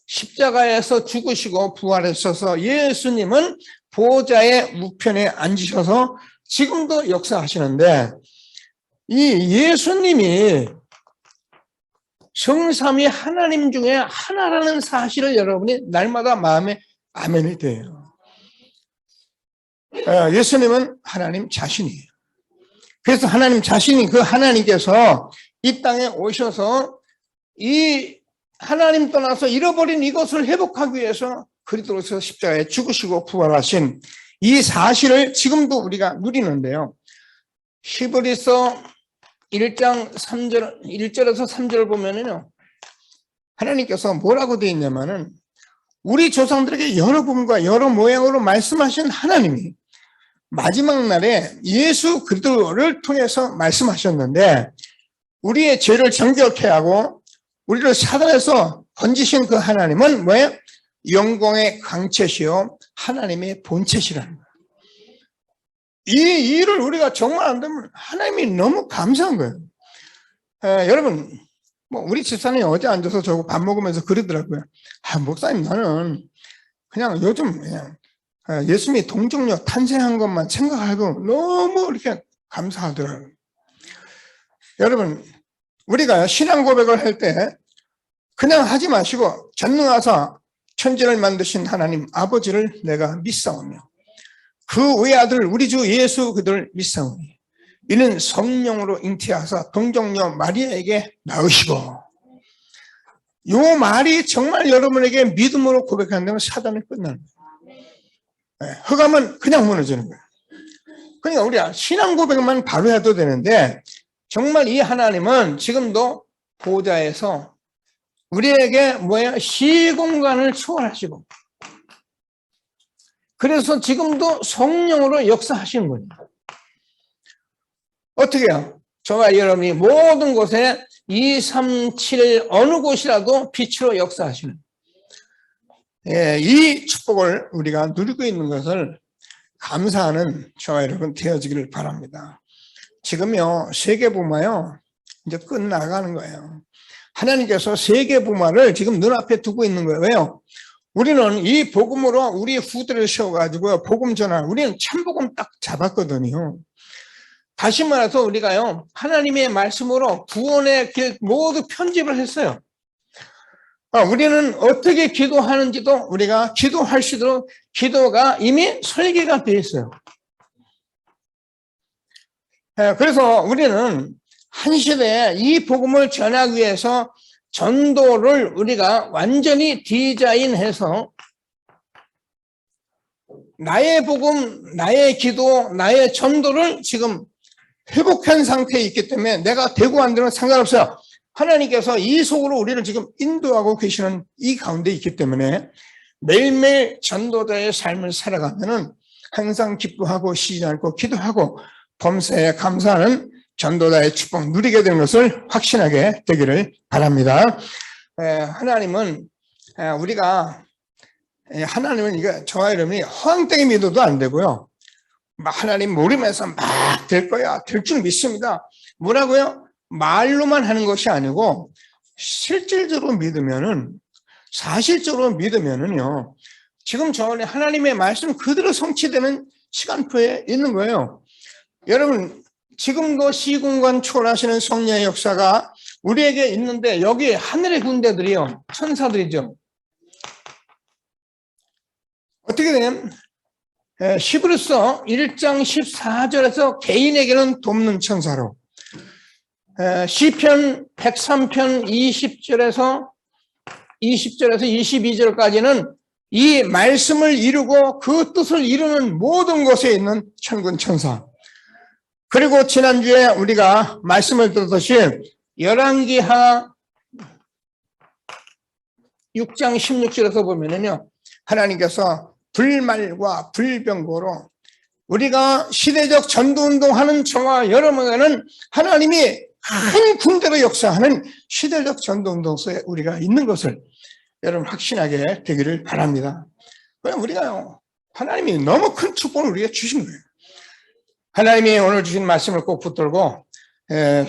십자가에서 죽으시고 부활하셔서 예수님은 보좌의 우편에 앉으셔서 지금도 역사하시는데 이 예수님이 성삼위 하나님 중에 하나라는 사실을 여러분이 날마다 마음에 아멘이 돼요. 예수님은 하나님 자신이에요. 그래서 하나님 자신이 그 하나님께서 이 땅에 오셔서 이 하나님 떠나서 잃어버린 이것을 회복하기 위해서 그리스도로서 십자가에 죽으시고 부활하신 이 사실을 지금도 우리가 누리는데요. 히브리서 1장 3절, 1절에서 3절을 보면은요, 하나님께서 뭐라고 되어 있냐면은 우리 조상들에게 여러 분과 여러 모양으로 말씀하신 하나님이 마지막 날에 예수 그리스도를 통해서 말씀하셨는데 우리의 죄를 정결케 하고 우리를 사단에서 건지신 그 하나님은 뭐예요? 영광의 광채시요 하나님의 본체시라는 거예요. 이 일을 우리가 정말 안 되면 하나님이 너무 감사한 거예요. 여러분, 우리 집사람이 어제 앉아서 저거 밥 먹으면서 그러더라고요. 목사님, 나는 그냥 요즘 그냥 예수님이 동정녀 탄생한 것만 생각하고 너무 이렇게 감사하더라고요. 여러분, 우리가 신앙 고백을 할 때 그냥 하지 마시고 전능하사 천지를 만드신 하나님 아버지를 내가 믿사오며 그 외아들 우리 주 예수 그들을 믿사오니 이는 성령으로 잉태하사 동정녀 마리아에게 낳으시고, 요 말이 정말 여러분에게 믿음으로 고백한다면 사단이 끝나는 거예요. 흑암은 그냥 무너지는 거예요. 그러니까 우리가 신앙 고백만 바로 해도 되는데 정말 이 하나님은 지금도 보좌에서 우리에게 시공간을 초월하시고 그래서 지금도 성령으로 역사하시는 거예요. 어떻게 해요? 저와 여러분이 모든 곳에 2, 3, 7 어느 곳이라도 빛으로 역사하시는 이 축복을 우리가 누리고 있는 것을 감사하는 저와 여러분 되어지기를 바랍니다. 지금요 세계복음화요 이제 끝나가는 거예요. 하나님께서 세계복음화를 지금 눈앞에 두고 있는 거예요. 왜요? 우리는 이 복음으로 우리 후대를 세워가지고 복음 전환, 우리는 참복음 딱 잡았거든요. 다시 말해서 우리가요, 하나님의 말씀으로 구원의 길 모두 편집을 했어요. 우리는 어떻게 기도하는지도 우리가 기도할 수 있도록 기도가 이미 설계가 되어 있어요. 그래서 우리는 한 시대에 이 복음을 전하기 위해서 전도를 우리가 완전히 디자인해서 나의 복음, 나의 기도, 나의 전도를 지금 회복한 상태에 있기 때문에 내가 되고 안 되는 상관없어요. 하나님께서 이 속으로 우리를 지금 인도하고 계시는 이 가운데 있기 때문에 매일매일 전도자의 삶을 살아가면은 항상 기뻐하고 쉬지 않고 기도하고 범사에 감사하는 전도자의 축복 누리게 되는 것을 확신하게 되기를 바랍니다. 하나님은 이거 저와 여러분이 허황되게 믿어도 안 되고요. 하나님 모르면서 막 될 거야, 될 줄 믿습니다. 뭐라고요? 말로만 하는 것이 아니고 실질적으로 믿으면은, 사실적으로 믿으면은요, 지금 저는 하나님의 말씀 그대로 성취되는 시간표에 있는 거예요. 여러분, 지금도 시공간 초월하시는 성령의 역사가 우리에게 있는데 여기 하늘의 군대들이요, 천사들이죠. 어떻게 되냐면 히브리서 1장 14절에서 개인에게는 돕는 천사로, 시편 103편 20절에서 22절까지는 이 말씀을 이루고 그 뜻을 이루는 모든 곳에 있는 천군 천사, 그리고 지난주에 우리가 말씀을 들었듯이 열왕기하 6장 16절에서 보면은요, 하나님께서 불말과 불병거로 우리가 시대적 전도운동하는 저와 여러분에게는 하나님이 큰 군대로 역사하는 시대적 전도운동소에 우리가 있는 것을 여러분 확신하게 되기를 바랍니다. 그럼 우리가요, 하나님이 너무 큰 축복을 우리에게 주신 거예요. 하나님이 오늘 주신 말씀을 꼭 붙들고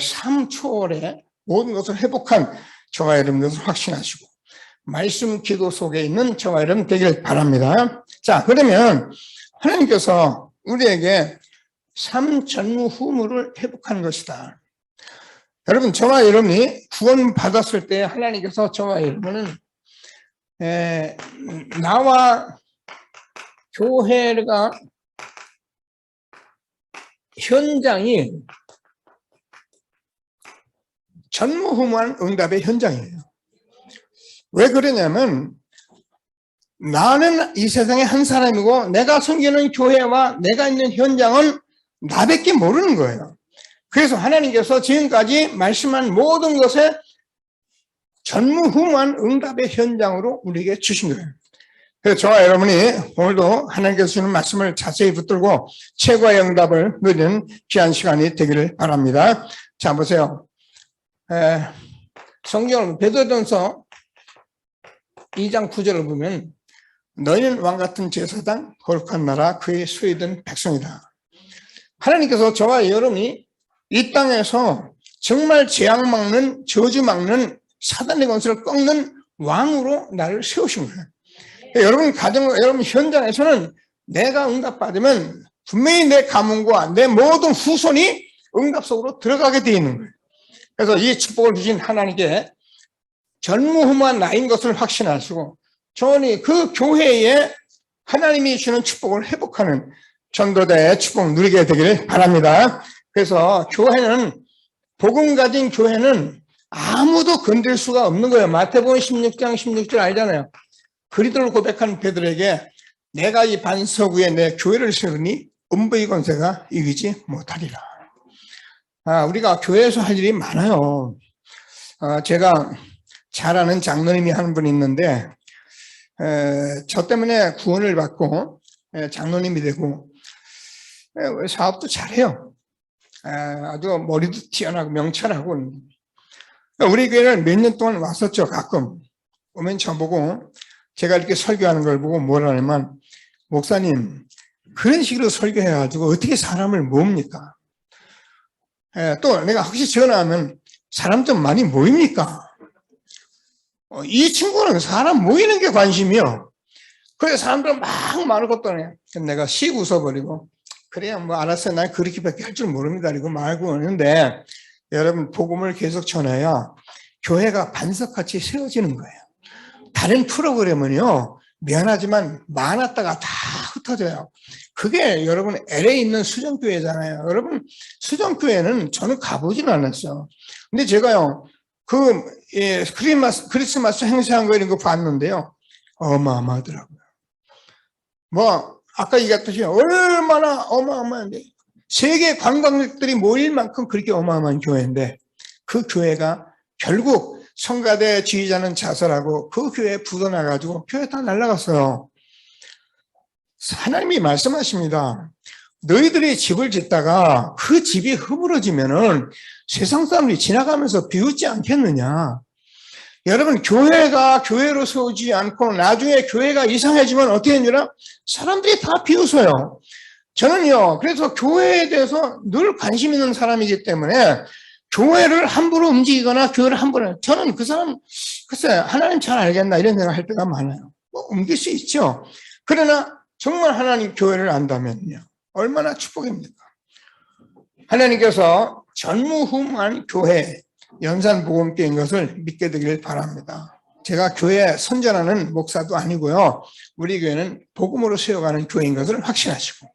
삶 초월에 모든 것을 회복한 저와 여러분들 확신하시고 말씀 기도 속에 있는 저와 여러분 되길 바랍니다. 자, 그러면 하나님께서 우리에게 삶 전후무를 회복하는 것이다. 여러분, 저와 여러분이 구원 받았을 때 하나님께서 저와 여러분은 나와 교회가 현장이 전무후무한 응답의 현장이에요. 왜 그러냐면 나는 이 세상의 한 사람이고 내가 섬기는 교회와 내가 있는 현장은 나밖에 모르는 거예요. 그래서 하나님께서 지금까지 말씀한 모든 것에 전무후무한 응답의 현장으로 우리에게 주신 거예요. 그래서 저와 여러분이 오늘도 하나님께서 주는 말씀을 자세히 붙들고 최고의 응답을 누리는 귀한 시간이 되기를 바랍니다. 자, 보세요. 성경 베드로전서 2장 9절을 보면 너희는 왕같은 제사장 거룩한 나라 그의 소유된 백성이다. 하나님께서 저와 여러분이 이 땅에서 정말 재앙 막는 저주 막는 사단의 권세를 꺾는 왕으로 나를 세우신 거예요. 여러분 가정, 여러분 현장에서는 내가 응답받으면 분명히 내 가문과 내 모든 후손이 응답 속으로 들어가게 되어 있는 거예요. 그래서 이 축복을 주신 하나님께 전무후무한 나인 것을 확신하시고 저는 그 교회에 하나님이 주는 축복을 회복하는 전도자의 축복 누리게 되기를 바랍니다. 그래서 교회는, 복음 가진 교회는 아무도 건들 수가 없는 거예요. 마태복음 16장 16절 알잖아요. 그리스도를 고백한 베드로에게 내가 이 반석 위에 내 교회를 세우니 음부의 권세가 이기지 못하리라. 우리가 교회에서 할 일이 많아요. 제가 잘 아는 장로님이 한 분 있는데 저 때문에 구원을 받고 장로님이 되고 사업도 잘해요. 아주 머리도 튀어나고 명철하고. 우리 교회를 몇 년 동안 왔었죠. 가끔 오면 저보고 제가 이렇게 설교하는 걸 보고 뭐라 하냐면 목사님 그런 식으로 설교해가지고 어떻게 사람을 모읍니까? 또 내가 혹시 전화하면 사람 좀 많이 모입니까? 이 친구는 사람 모이는 게 관심이요. 그래서 사람들 막 말을 걷더니 내가 씩 웃어버리고 그래야 뭐 알았어요. 난 그렇게밖에 할 줄 모릅니다. 이러고 말고 오는데 여러분 복음을 계속 전해야 교회가 반석같이 세워지는 거예요. 다른 프로그램은요, 미안하지만 많았다가 다 흩어져요. 그게 여러분 LA에 있는 수정교회잖아요. 여러분 수정교회는 저는 가보지는 않았어요. 근데 제가요 크리스마스 행사한 거 이런 거 봤는데요, 어마어마하더라고요. 뭐 아까 얘기했듯이 얼마나 어마어마한데 세계 관광객들이 모일 만큼 그렇게 어마어마한 교회인데 그 교회가 결국 성가대 지휘자는 자살하고 그 교회에 부도나가지고 교회 다 날아갔어요. 하나님이 말씀하십니다. 너희들이 집을 짓다가 그 집이 허물어지면은 세상 사람들이 지나가면서 비웃지 않겠느냐. 여러분 교회가 교회로 세우지 않고 나중에 교회가 이상해지면 어떻게 되느냐? 사람들이 다 비웃어요. 저는요 그래서 교회에 대해서 늘 관심 있는 사람이기 때문에 교회를 함부로 움직이거나 교회를 함부로, 저는 그 사람 글쎄 하나님 잘 알겠나 이런 생각할 때가 많아요. 뭐 옮길 수 있죠. 그러나 정말 하나님 교회를 안다면요 얼마나 축복입니까? 하나님께서 전무후무한 교회 연산복음교회인 것을 믿게 되길 바랍니다. 제가 교회 선전하는 목사도 아니고요, 우리 교회는 복음으로 세워가는 교회인 것을 확신하시고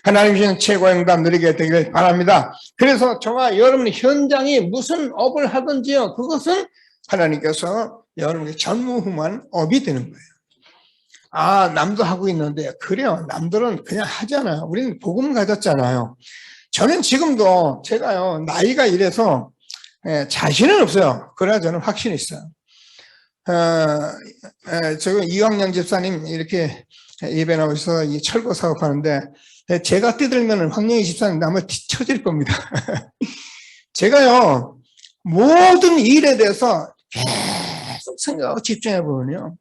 하나님 주신 최고의 응답 누리게 되길 바랍니다. 그래서 저와 여러분이 현장이 무슨 업을 하든지요, 그것은 하나님께서 여러분에게 전무후무한 업이 되는 거예요. 아, 남도 하고 있는데, 그래요. 남들은 그냥 하잖아요. 우리는 복음 가졌잖아요. 저는 지금도 제가요 나이가 이래서 자신은 없어요. 그러나 저는 확신이 있어요. 지금 이광영 집사님 이렇게 예배 나오셔서 이 철거 사업하는데 제가 뛰들면 황영희 집사님 나무 쳐질 겁니다. 제가요 모든 일에 대해서 계속 생각하고 집중해 보면요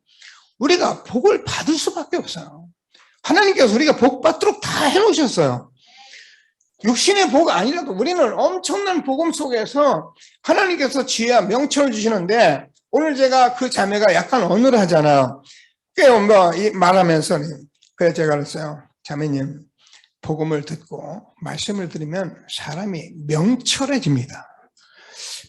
우리가 복을 받을 수밖에 없어요. 하나님께서 우리가 복 받도록 다 해놓으셨어요. 육신의 복 아니라도 우리는 엄청난 복음 속에서 하나님께서 지혜와 명철을 주시는데, 오늘 제가 그 자매가 약간 어눌하잖아요. 꽤 뭐 말하면서 그래서 제가 그랬어요. 자매님, 복음을 듣고 말씀을 들으면 사람이 명철해집니다.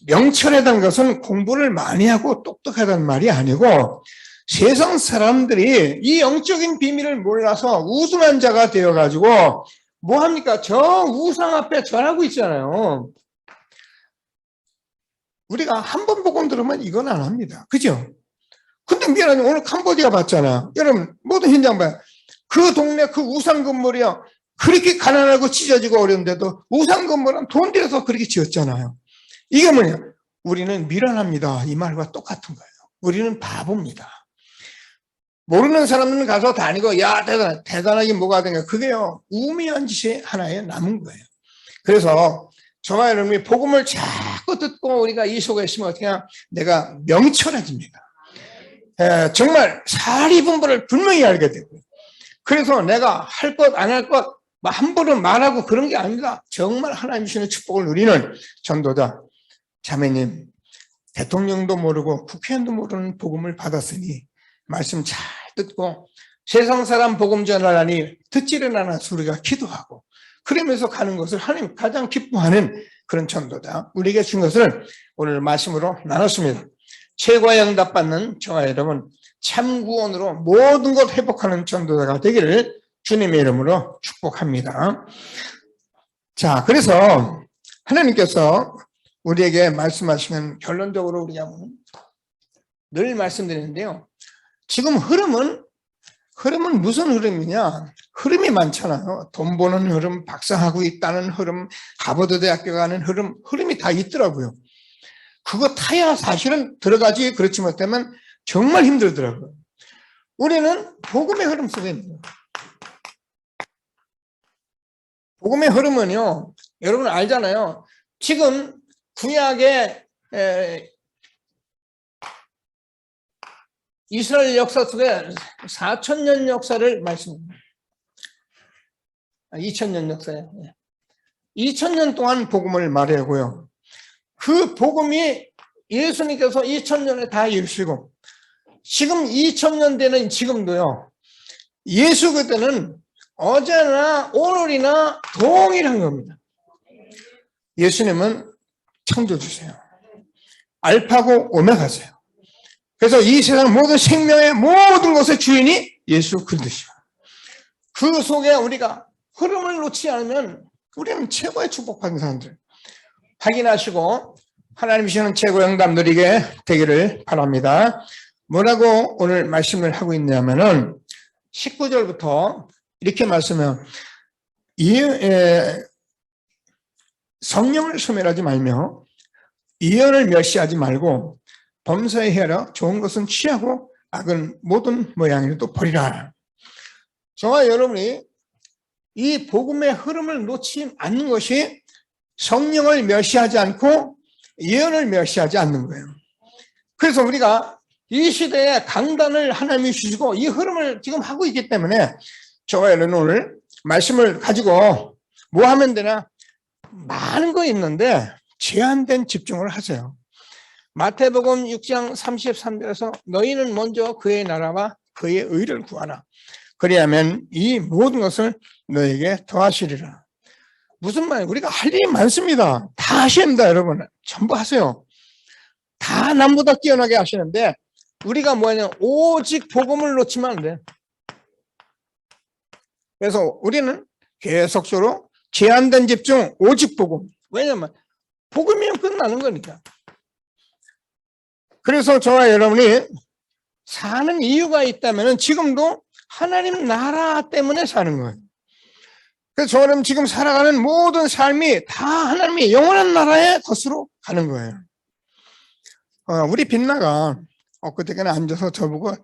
명철하다는 것은 공부를 많이 하고 똑똑하다는 말이 아니고 세상 사람들이 이 영적인 비밀을 몰라서 우둔한 자가 되어가지고 뭐합니까? 저 우상 앞에 절하고 있잖아요. 우리가 한 번 복음 들으면 이건 안 합니다. 그죠? 근데 미안하지만 오늘 캄보디아 봤잖아요. 여러분 모든 현장 봐요. 그 동네 그 우상 건물이요 그렇게 가난하고 찢어지고 어려운데도 우상 건물은 돈 들여서 그렇게 지었잖아요. 이게 뭐냐? 우리는 미련합니다. 이 말과 똑같은 거예요. 우리는 바보입니다. 모르는 사람은 가서 다니고 야 대단하긴 뭐가 되냐, 그게요 우미한 짓이 하나에 남은 거예요. 그래서 저와 여러분이 복음을 자꾸 듣고 우리가 이 속에 있으면 어떻게 하냐, 내가 명철해집니다. 정말 사리분별을 분명히 알게 되고요. 그래서 내가 할 것 안 할 것 함부로 말하고 그런 게 아니라 정말 하나님 주시는 축복을 누리는 전도자 자매님, 대통령도 모르고 국회의원도 모르는 복음을 받았으니 말씀 잘 듣고 세상 사람 복음 전하라니 듣지를 않아서 우리가 기도하고 그러면서 가는 것을 하나님 가장 기뻐하는 그런 전도자 우리에게 준 것을 오늘 말씀으로 나눴습니다. 최고의 응답받는 저와 여러분 참구원으로 모든 것 회복하는 전도자가 되기를 주님의 이름으로 축복합니다. 자, 그래서 하나님께서 우리에게 말씀하시면 결론적으로 우리가 늘 말씀드리는데요, 지금 흐름은 무슨 흐름이냐? 흐름이 많잖아요. 돈 버는 흐름, 박사하고 있다는 흐름, 하버드 대학교 가는 흐름이 다 있더라고요. 그거 타야 사실은 들어가지, 그렇지 못하면 정말 힘들더라고요. 우리는 복음의 흐름 속에 있는 거예요. 복음의 흐름은요, 여러분 알잖아요. 지금 구약의 이스라엘 역사 속에 4,000년 역사를 말씀합니다. 2,000년 역사예요. 2,000년 동안 복음을 말하고요. 그 복음이 예수님께서 2,000년에 다 이루시고 지금 2,000년 되는 지금도요. 예수 그때는 어제나 오늘이나 동일한 겁니다. 예수님은 창조주세요. 알파고 오메가세요. 그래서 이 세상 모든 생명의 모든 것의 주인이 예수 그리스도시오. 그 속에 우리가 흐름을 놓지 않으면 우리는 최고의 축복받은 사람들. 확인하시고 하나님 주시는 최고의 응답 누리게 되기를 바랍니다. 뭐라고 오늘 말씀을 하고 있냐면은 19절부터 이렇게 말씀해요. 성령을 소멸하지 말며 이언을 멸시하지 말고 범사에 헤아려 좋은 것은 취하고 악은 모든 모양이라도 버리라. 저와 여러분이 이 복음의 흐름을 놓지 않는 것이 성령을 멸시하지 않고 예언을 멸시하지 않는 거예요. 그래서 우리가 이 시대에 강단을 하나님이 주시고 이 흐름을 지금 하고 있기 때문에 저와 여러분 오늘 말씀을 가지고 뭐 하면 되나? 많은 거 있는데 제한된 집중을 하세요. 마태복음 6장 33절에서 너희는 먼저 그의 나라와 그의 의를 구하라. 그리하면 이 모든 것을 너에게 더하시리라. 무슨 말이에요? 우리가 할 일이 많습니다. 다 하셔야 합니다, 여러분. 전부 하세요. 다 남보다 뛰어나게 하시는데 우리가 뭐냐? 오직 복음을 놓치면 안 돼. 그래서 우리는 계속적으로 제한된 집중, 오직 복음. 왜냐면 복음이면 끝나는 거니까. 그래서 저와 여러분이 사는 이유가 있다면 지금도 하나님 나라 때문에 사는 거예요. 그래서 저는 지금 살아가는 모든 삶이 다 하나님의 영원한 나라의 것으로 가는 거예요. 우리 빛나가 엊그저께는 앉아서 저보고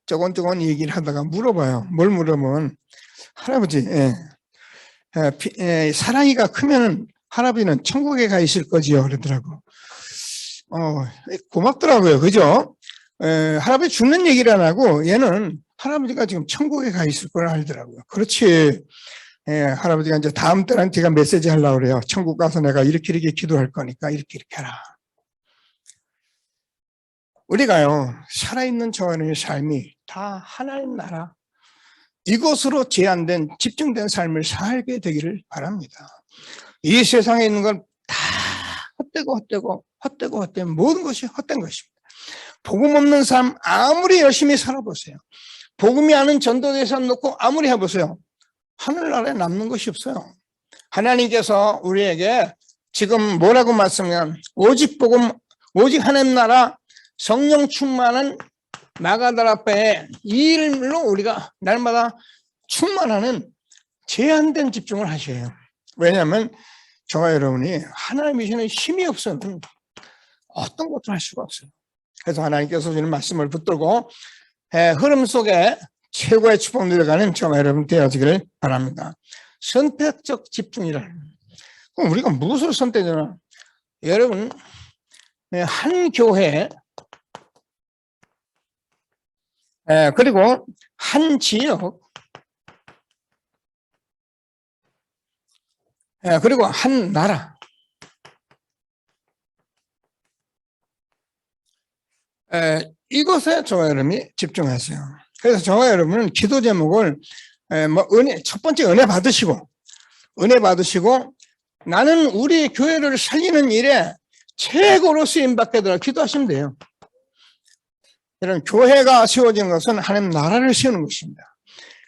조곤조곤 얘기를 하다가 물어봐요. 뭘 물어보면 할아버지, 사랑이가 크면 할아버지는 천국에 가 있을 거지요 그러더라고. 고맙더라고요. 그죠? 할아버지 죽는 얘기를 안 하고 얘는 할아버지가 지금 천국에 가 있을 거라 하더라고요. 그렇지. 할아버지가 이제 다음 달은 제가 메시지 하려고 그래요. 천국 가서 내가 이렇게 기도할 거니까 이렇게 해라. 우리가요, 살아있는 저의 삶이 다 하나님 나라, 이것으로 제한된, 집중된 삶을 살게 되기를 바랍니다. 이 세상에 있는 건 다 헛되고 모든 것이 헛된 것입니다. 복음 없는 삶 아무리 열심히 살아보세요. 복음이 아는 전도대상 놓고 아무리 해보세요. 하늘나라에 남는 것이 없어요. 하나님께서 우리에게 지금 뭐라고 말씀하면 오직 복음, 오직 하나님 나라, 성령 충만한 마가다라파의 이 일로 우리가 날마다 충만하는 제한된 집중을 하셔요. 왜냐하면 저와 여러분이 하나님이 주시는 힘이 없으면 어떤 것도 할 수가 없어요. 그래서 하나님께서 주는 말씀을 붙들고 흐름 속에 최고의 축복 누려가는 저와 여러분 되어지기를 바랍니다. 선택적 집중이라. 그럼 우리가 무엇을 선택하나? 여러분, 한 교회, 그리고 한 지역, 그리고 한 나라. 이것에 저와 여러분이 집중하세요. 그래서 저와 여러분은 기도 제목을 첫 번째 은혜 받으시고 나는 우리 교회를 살리는 일에 최고로 쓰임받게 되라 기도하시면 돼요. 이런 교회가 세워진 것은 하나님 나라를 세우는 것입니다.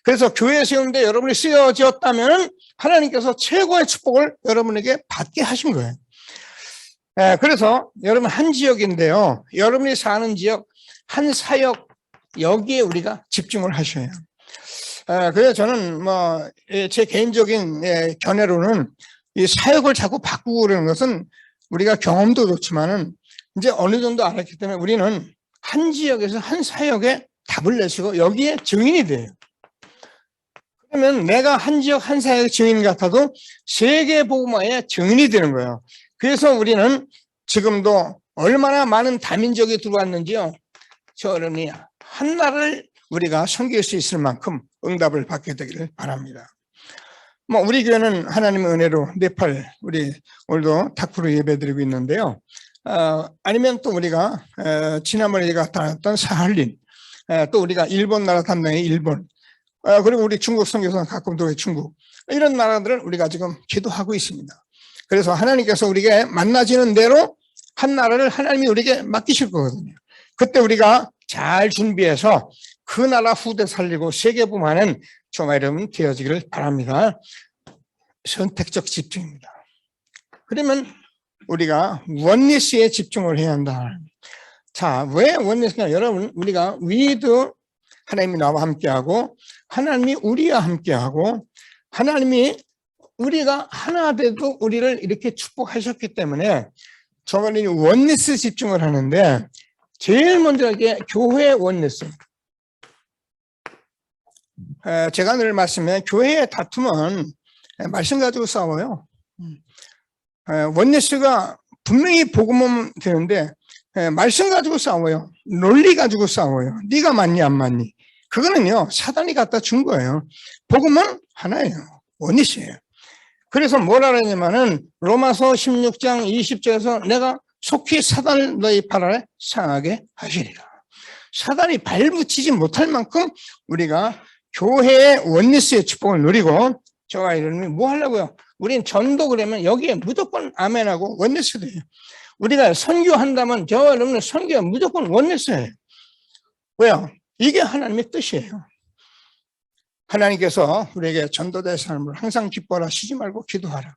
그래서 교회 세우는데 여러분이 쓰여졌다면 하나님께서 최고의 축복을 여러분에게 받게 하신 거예요. 그래서 여러분 한 지역인데요. 여러분이 사는 지역 한 사역 여기에 우리가 집중을 하셔야 해요. 그래서 저는 제 개인적인 견해로는 이 사역을 자꾸 바꾸고 그러는 것은 우리가 경험도 좋지만은 이제 어느 정도 알았기 때문에 우리는 한 지역에서 한 사역에 답을 내시고 여기에 증인이 돼요. 그러면 내가 한 지역 한 사역의 증인 같아도 세계 복음화의 증인이 되는 거예요. 그래서 우리는 지금도 얼마나 많은 다민족이 들어왔는지요. 저런이 한 나라를 우리가 섬길 수 있을 만큼 응답을 받게 되기를 바랍니다. 우리 교회는 하나님의 은혜로 네팔, 우리 오늘도 탁프로 예배드리고 있는데요. 아니면 또 우리가 지난번에 제가 다녔던 사할린, 또 우리가 일본 나라 담당의 일본, 그리고 우리 중국 선교사는 가끔 또 중국 이런 나라들을 우리가 지금 기도하고 있습니다. 그래서 하나님께서 우리에게 만나지는 대로 한 나라를 하나님이 우리에게 맡기실 거거든요. 그때 우리가 잘 준비해서 그 나라 후대 살리고 세계복음하는 저와 여러분 되어지기를 바랍니다. 선택적 집중입니다. 그러면 우리가 원리스에 집중을 해야 한다. 자, 왜 원리스냐? 여러분, 우리가 위드 하나님이 나와 함께하고 하나님이 우리와 함께하고 하나님이 우리가 하나 돼도 우리를 이렇게 축복하셨기 때문에 저는 원리스 집중을 하는데 제일 먼저 이게 교회 원리스. 제가 늘 말씀해 교회의 다툼은 말씀 가지고 싸워요. 원리스가 분명히 복음은 되는데 말씀 가지고 싸워요. 논리 가지고 싸워요. 네가 맞니 안 맞니. 그거는요 사단이 갖다 준 거예요. 복음은 하나예요. 원리스예요. 그래서 뭐라 그러냐면은 로마서 16장 20절에서 내가 속히 사단을 너희 발 아래 상하게 하시리라. 사단이 발붙이지 못할 만큼 우리가 교회의 원리스의 축복을 누리고 저와 이름이 뭐 하려고요? 우린 전도 그러면 여기에 무조건 아멘하고 원리스 돼요. 우리가 선교한다면 저와 여러분은 선교가 무조건 원리스예요. 왜요? 이게 하나님의 뜻이에요. 하나님께서 우리에게 전도될 삶을 항상 기뻐하라, 쉬지 말고 기도하라,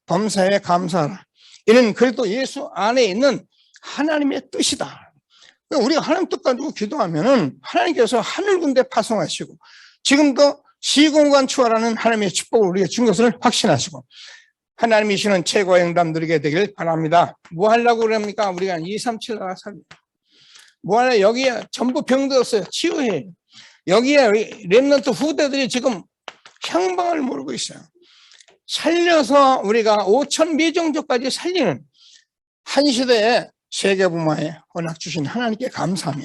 범사에 감사하라. 이는 그래도 예수 안에 있는 하나님의 뜻이다. 우리가 하나님 뜻 가지고 기도하면은 하나님께서 하늘 군대 파송하시고 지금도 시공간 추월하는 하나님의 축복을 우리에게 준 것을 확신하시고 하나님이 주시는 최고의 응답 누리게 되길 바랍니다. 뭐 하려고 그럽니까? 우리가 237 나라 살립니다. 뭐 하려 여기에 전부 병들었어요. 치유해. 여기에 렘넌트 후대들이 지금 향방을 모르고 있어요. 살려서 우리가 5천 미종족까지 살리는 한 시대에 세계분마에 허락 주신 하나님께 감사하며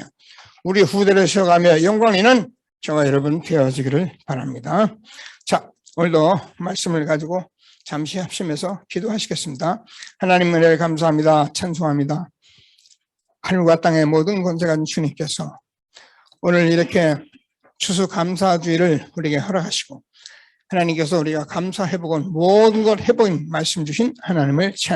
우리 후대를 세워가며 영광 있는 저와 여러분 되어지기를 바랍니다. 자, 오늘도 말씀을 가지고 잠시 합심해서 기도하시겠습니다. 하나님 은혜를 감사합니다. 찬송합니다. 하늘과 땅의 모든 권세 가진 주님께서 오늘 이렇게 추수감사주의를 우리에게 허락하시고 하나님께서 우리가 감사해보고 모든 걸 해보인 말씀 주신 하나님을 찬양합니다.